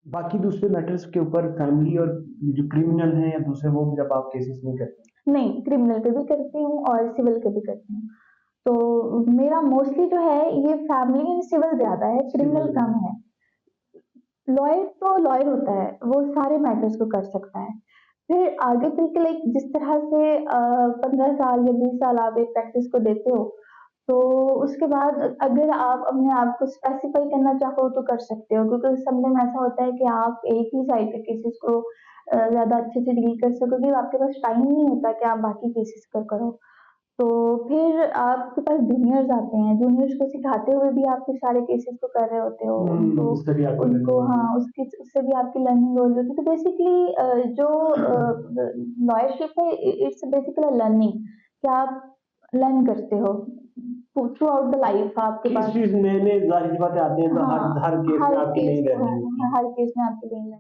बाकी दूसरे मैटर्स के ऊपर फैमिली और जो क्रिमिनल हैं या दूसरे वो जब आप केसेस नहीं करते? नहीं, क्रिमिनल के भी करती हूँ और सिविल के भी करती हूँ। तो मेरा मोस्टली जो है ये फैमिली एंड सिविल ज़्यादा है, क्रिमिनल कम है। लॉयर तो लॉयर होता है, वो सारे मैटर्स को कर सकता है। फिर आगे चल के लाइक जिस तरह से 15 साल या 20 साल आप एक प्रैक्टिस को देते हो, तो उसके बाद अगर आप अपने आप को स्पेसिफाई करना चाहो तो कर सकते हो, क्योंकि समटाइम ऐसा होता है कि आप एक ही साइड के केसेस को ज़्यादा अच्छे से डील कर सकोगे, आपके पास टाइम नहीं होता कि आप बाकी केसेस को करो। तो फिर आपके पास जूनियर्स आते हैं, जूनियर्स को सिखाते हुए भी आप फिर सारे केसेस को कर रहे होते हो, उनको उससे भी आपकी उनको लर्निंग होगी। हाँ, उसकी उससे भी आपकी लर्निंग हो रही होती है। तो बेसिकली जो लॉयरशिप है इट्स बेसिकली लर्निंग कि आप लर्न करते हो थ्रू आउट द लाइफ आपके पास। केसेस नए-नए ज़ाहिर-सी बात है आते हैं तो हर हाँ, हर केस में हर आपकी केस नई हाँ, लर्निंग होती है। हर केस में आपकी नई